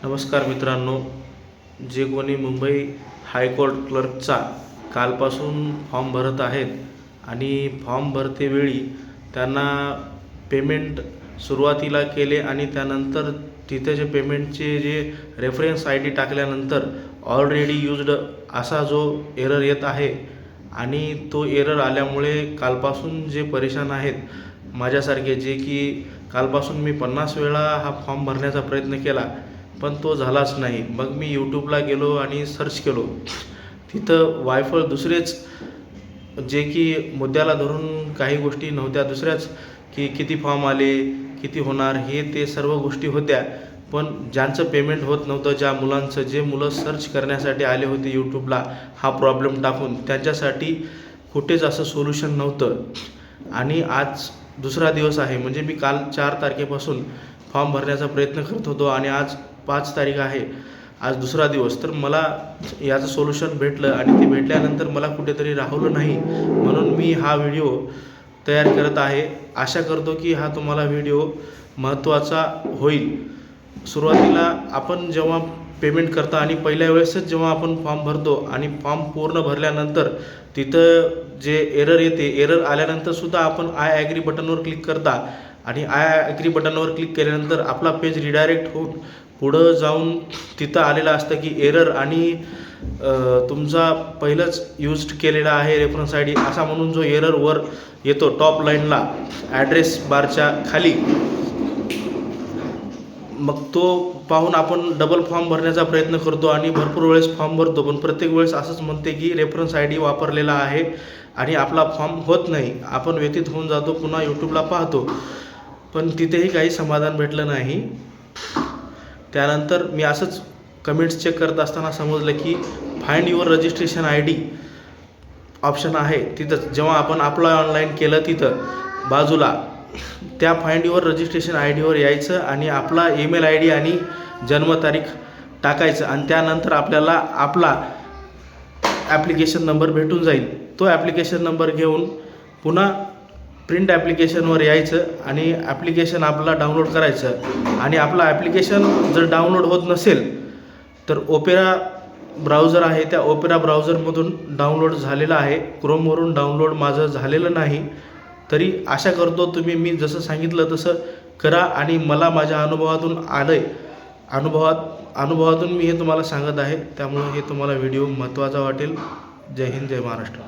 नमस्कार मित्रांनो, जे कोणी मुंबई हायकोर्ट क्लर्कचा कालपासून फॉर्म भरत आहेत आणि फॉर्म भरतेवेळी त्यांना पेमेंट सुरुवातीला केले आणि त्यानंतर तिथे जे पेमेंटचे जे रेफरन्स आय डी टाकल्यानंतर ऑलरेडी यूज्ड असा जो एरर येत आहे आणि तो एरर आल्यामुळे कालपासून जे परेशान आहेत माझ्यासारखे, जे की कालपासून मी 50 वेळा हा फॉर्म भरण्याचा प्रयत्न केला पण तो झालाच नाही. मग मी यूट्यूबला गेलो आणि सर्च केलो. तिथं वायफळ दुसरेच जे की मुद्द्याला धरून काही गोष्टी नव्हत्या, दुसऱ्याच की किती फॉर्म आले, किती होणार, हे ते सर्व गोष्टी होत्या. पण ज्यांचं पेमेंट होत नव्हतं, ज्या मुलांचं, जे मुलं सर्च करण्यासाठी आले होते यूट्यूबला हा प्रॉब्लेम टाकून, त्यांच्यासाठी कुठेच असं सोल्युशन नव्हतं. आणि आज दुसरा दिवस आहे, म्हणजे मी काल 4 तारखेपासून फॉर्म भरण्याचा प्रयत्न करत होतो आणि आज 5 तारीख आहे, आज दुसरा दिवस. तर मला याचं सोल्युशन भेटलं आणि ते भेटल्यानंतर मला कुठेतरी राहवलं नाही, म्हणून मी हा व्हिडिओ तयार करत आहे. आशा करतो की हा तुम्हाला व्हिडिओ महत्त्वाचा होईल. सुरुवातीला आपण जेव्हा पेमेंट करता आणि पहिल्या वेळेसच जेव्हा आपण फॉर्म भरतो आणि फॉर्म पूर्ण भरल्यानंतर तिथं जे एरर येते, एरर आल्यानंतरसुद्धा आपण आय ॲग्री बटनवर क्लिक करता आणि आय ॲग्री बटनवर क्लिक केल्यानंतर आपला पेज रिडायरेक्ट होऊन पुढं जाऊन तिथं आलेलं असतं की एरर आणि तुमचा पहिलंच यूज केलेला आहे रेफरन्स आय डी असा म्हणून जो एरर वर येतो टॉप लाईनला ॲड्रेस बारच्या खाली. मग तो पाहून आपण डबल फॉर्म भरण्याचा प्रयत्न करतो आणि भरपूर वेळेस फॉर्म भरतो, पण प्रत्येक वेळेस असंच म्हणते की रेफरन्स आय डी वापरलेला आहे आणि आपला फॉर्म होत नाही. आपण व्यतीत होऊन जातो, पुन्हा यूट्यूबला पाहतो, पण तिथेही काही समाधान भेटलं नाही. त्यानंतर मी असंच कमेंट्स चेक करत असताना समजलं की find your registration I D option आहे तिथं. जेव्हा आपण अप्लाय ऑनलाईन केलं तिथं बाजूला त्या फाइंड युअर रजिस्ट्रेशन आय डीवर यायचं आणि आपला ईमेल आय डी आणि जन्मतारीख टाकायचं आणि त्यानंतर आपल्याला आपला ॲप्लिकेशन नंबर भेटून जाईल. तो ॲप्लिकेशन नंबर घेऊन पुन्हा प्रिंट ॲप्लिकेशनवर यायचं आणि ॲप्लिकेशन आपला डाउनलोड करायचं. आणि आपला ॲप्लिकेशन जर डाउनलोड होत नसेल तर ओपेरा ब्राउझर आहे, त्या ओपेरा ब्राउझरमधून डाउनलोड झालेलं आहे. क्रोमवरून डाउनलोड माझं झालेलं नाही. तरी आशा करतो तुम्ही मी जसं सांगितलं तसं करा आणि मला माझ्या अनुभवातून आलं आहे, अनुभवातून मी हे तुम्हाला सांगत आहे. त्यामुळे हे तुम्हाला व्हिडिओ महत्त्वाचा वाटेल. जय हिंद, जय महाराष्ट्र.